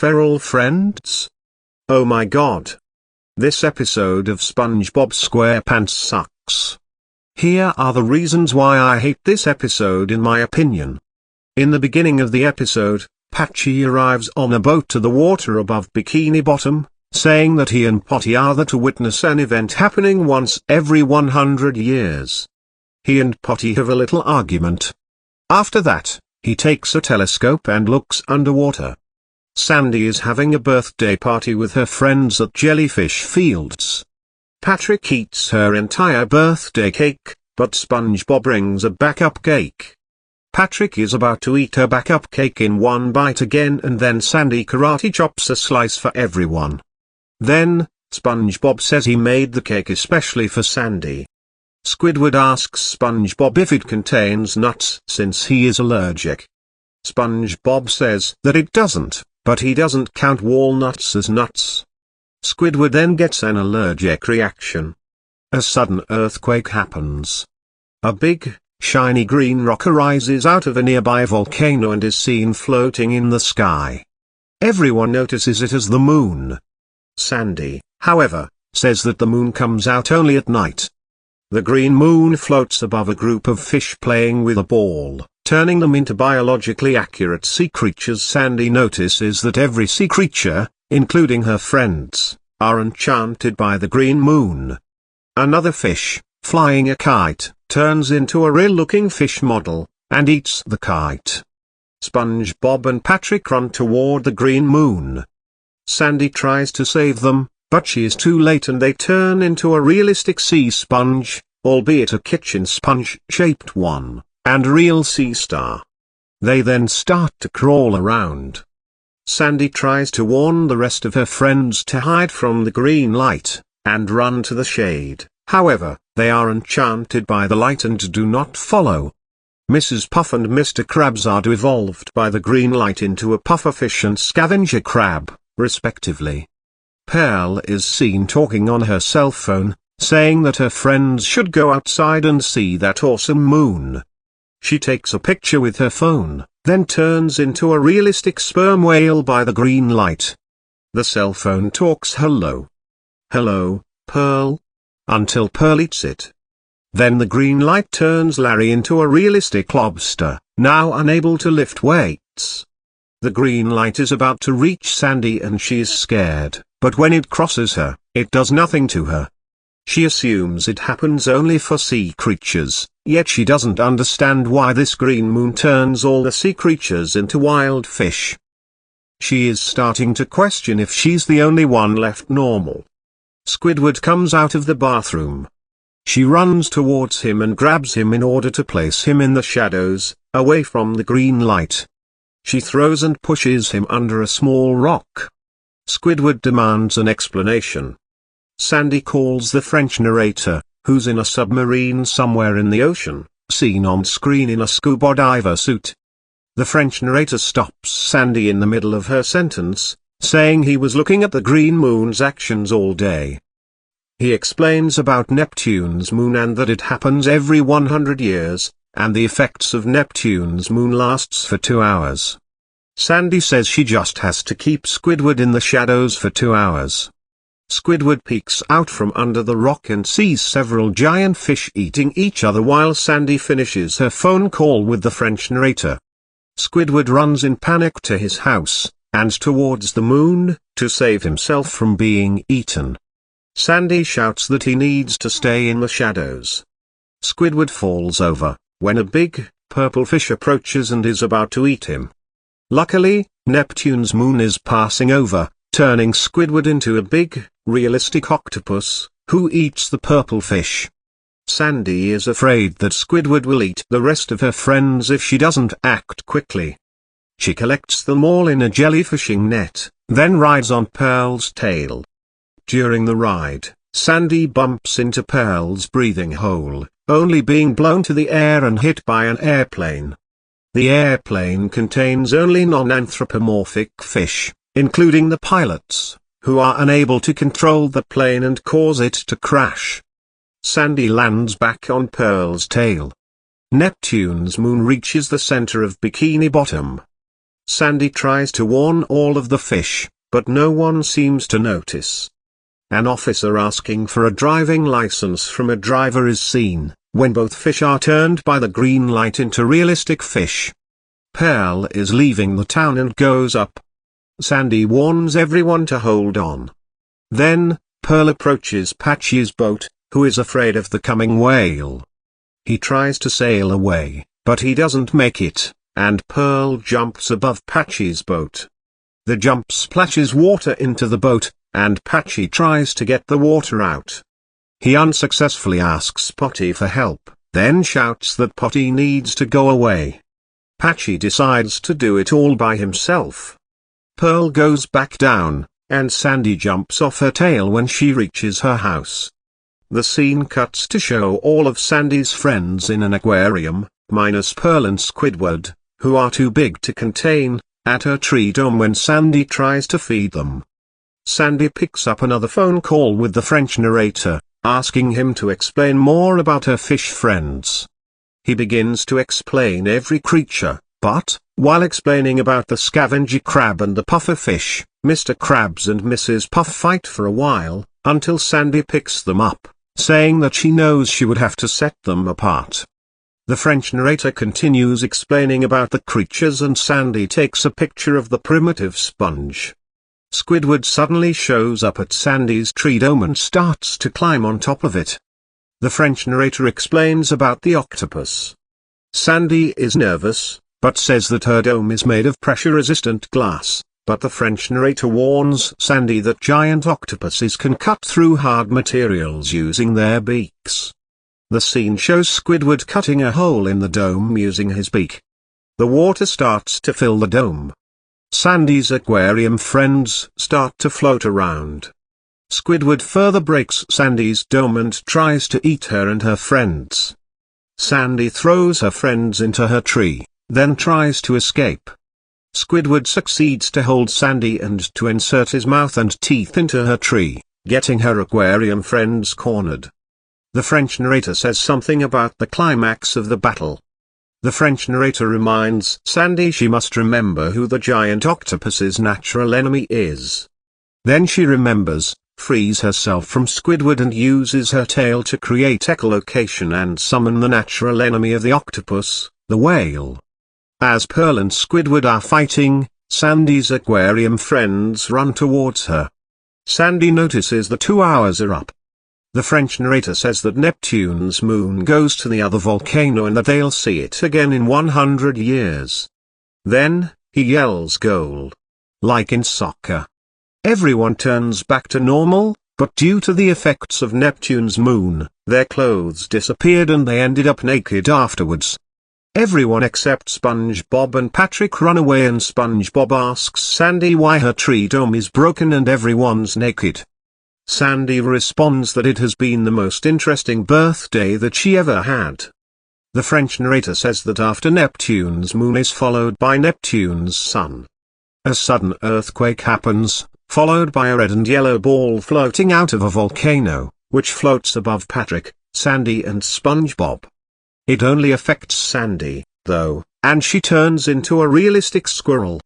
feral friends? Oh my god. This episode of SpongeBob SquarePants sucks. Here are the reasons why I hate this episode in my opinion. In the beginning of the episode, Patchy arrives on a boat to the water above Bikini Bottom, saying that he and Potty are there to witness an event happening once every 100 years. He and Potty have a little argument. After that, he takes a telescope and looks underwater. Sandy is having a birthday party with her friends at Jellyfish Fields. Patrick eats her entire birthday cake, but SpongeBob brings a backup cake. Patrick is about to eat her backup cake in one bite again, and then Sandy karate chops a slice for everyone. Then, SpongeBob says he made the cake especially for Sandy. Squidward asks SpongeBob if it contains nuts since he is allergic. SpongeBob says that it doesn't, but he doesn't count walnuts as nuts. Squidward then gets an allergic reaction. A sudden earthquake happens. A big, shiny green rock arises out of a nearby volcano and is seen floating in the sky. Everyone notices it as the moon. Sandy, however, says that the moon comes out only at night. The green moon floats above a group of fish playing with a ball, turning them into biologically accurate sea creatures. Sandy notices that every sea creature, including her friends, are enchanted by the green moon. Another fish, flying a kite, turns into a real-looking fish model, and eats the kite. SpongeBob and Patrick run toward the green moon. Sandy tries to save them, but she is too late and they turn into a realistic sea sponge, albeit a kitchen sponge-shaped one, and a real sea star. They then start to crawl around. Sandy tries to warn the rest of her friends to hide from the green light, and run to the shade. However, they are enchanted by the light and do not follow. Mrs. Puff and Mr. Krabs are devolved by the green light into a pufferfish and scavenger crab, respectively. Pearl is seen talking on her cell phone, saying that her friends should go outside and see that awesome moon. She takes a picture with her phone, then turns into a realistic sperm whale by the green light. The cell phone talks hello. Hello, Pearl? Until Pearl eats it. Then the green light turns Larry into a realistic lobster, now unable to lift weights. The green light is about to reach Sandy and she is scared, but when it crosses her, it does nothing to her. She assumes it happens only for sea creatures, yet she doesn't understand why this green moon turns all the sea creatures into wild fish. She is starting to question if she's the only one left normal. Squidward comes out of the bathroom. She runs towards him and grabs him in order to place him in the shadows, away from the green light. She throws and pushes him under a small rock. Squidward demands an explanation. Sandy calls the French narrator, who's in a submarine somewhere in the ocean, seen on screen in a scuba diver suit. The French narrator stops Sandy in the middle of her sentence, saying he was looking at the green moon's actions all day. He explains about Neptune's moon and that it happens every 100 years, and the effects of Neptune's moon lasts for 2 hours. Sandy says she just has to keep Squidward in the shadows for 2 hours. Squidward peeks out from under the rock and sees several giant fish eating each other while Sandy finishes her phone call with the French narrator. Squidward runs in panic to his house, and towards the moon, to save himself from being eaten. Sandy shouts that he needs to stay in the shadows. Squidward falls over, when a big, purple fish approaches and is about to eat him. Luckily, Neptune's moon is passing over, turning Squidward into a big, realistic octopus, who eats the purple fish. Sandy is afraid that Squidward will eat the rest of her friends if she doesn't act quickly. She collects them all in a jellyfishing net, then rides on Pearl's tail. During the ride, Sandy bumps into Pearl's breathing hole, only being blown to the air and hit by an airplane. The airplane contains only non-anthropomorphic fish, including the pilots, who are unable to control the plane and cause it to crash. Sandy lands back on Pearl's tail. Neptune's moon reaches the center of Bikini Bottom. Sandy tries to warn all of the fish, but no one seems to notice. An officer asking for a driving license from a driver is seen, when both fish are turned by the green light into realistic fish. Pearl is leaving the town and goes up. Sandy warns everyone to hold on. Then, Pearl approaches Patchy's boat, who is afraid of the coming whale. He tries to sail away, but he doesn't make it, and Pearl jumps above Patchy's boat. The jump splashes water into the boat, and Patchy tries to get the water out. He unsuccessfully asks Potty for help, then shouts that Potty needs to go away. Patchy decides to do it all by himself. Pearl goes back down, and Sandy jumps off her tail when she reaches her house. The scene cuts to show all of Sandy's friends in an aquarium, minus Pearl and Squidward, who are too big to contain, at her tree dome when Sandy tries to feed them. Sandy picks up another phone call with the French narrator, asking him to explain more about her fish friends. He begins to explain every creature, but, while explaining about the scavenger crab and the puffer fish, Mr. Krabs and Mrs. Puff fight for a while, until Sandy picks them up, saying that she knows she would have to set them apart. The French narrator continues explaining about the creatures and Sandy takes a picture of the primitive sponge. Squidward suddenly shows up at Sandy's tree dome and starts to climb on top of it. The French narrator explains about the octopus. Sandy is nervous, but says that her dome is made of pressure-resistant glass, but the French narrator warns Sandy that giant octopuses can cut through hard materials using their beaks. The scene shows Squidward cutting a hole in the dome using his beak. The water starts to fill the dome. Sandy's aquarium friends start to float around. Squidward further breaks Sandy's dome and tries to eat her and her friends. Sandy throws her friends into her tree, then tries to escape. Squidward succeeds to hold Sandy and to insert his mouth and teeth into her tree, getting her aquarium friends cornered. The French narrator says something about the climax of the battle. The French narrator reminds Sandy she must remember who the giant octopus's natural enemy is. Then she remembers, frees herself from Squidward and uses her tail to create echolocation and summon the natural enemy of the octopus, the whale. As Pearl and Squidward are fighting, Sandy's aquarium friends run towards her. Sandy notices the 2 hours are up. The French narrator says that Neptune's moon goes to the other volcano and that they'll see it again in 100 years. Then, he yells goal. Like in soccer. Everyone turns back to normal, but due to the effects of Neptune's moon, their clothes disappeared and they ended up naked afterwards. Everyone except SpongeBob and Patrick run away and SpongeBob asks Sandy why her tree dome is broken and everyone's naked. Sandy responds that it has been the most interesting birthday that she ever had. The French narrator says that after Neptune's moon is followed by Neptune's sun. A sudden earthquake happens, followed by a red and yellow ball floating out of a volcano, which floats above Patrick, Sandy and SpongeBob. It only affects Sandy, though, and she turns into a realistic squirrel.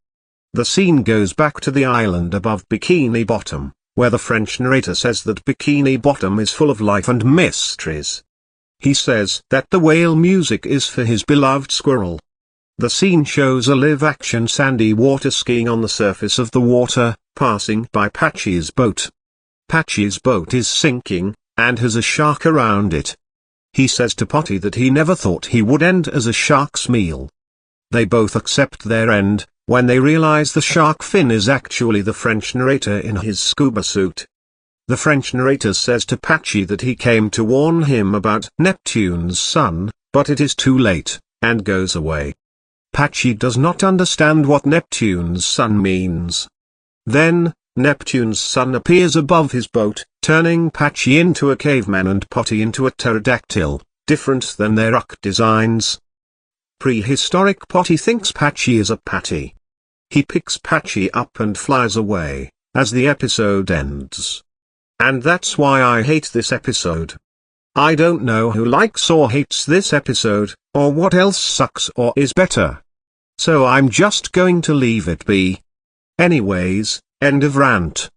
The scene goes back to the island above Bikini Bottom, where the French narrator says that Bikini Bottom is full of life and mysteries. He says that the whale music is for his beloved squirrel. The scene shows a live-action Sandy water skiing on the surface of the water, passing by Patchy's boat. Patchy's boat is sinking, and has a shark around it. He says to Potty that he never thought he would end as a shark's meal. They both accept their end, when they realize the shark fin is actually the French narrator in his scuba suit. The French narrator says to Patchy that he came to warn him about Neptune's sun, but it is too late, and goes away. Patchy does not understand what Neptune's sun means. Then, Neptune's sun appears above his boat, turning Patchy into a caveman and Potty into a pterodactyl, different than their rock designs. Prehistoric Potty thinks Patchy is a patty. He picks Patchy up and flies away, as the episode ends. And that's why I hate this episode. I don't know who likes or hates this episode, or what else sucks or is better. So I'm just going to leave it be. Anyways, end of rant.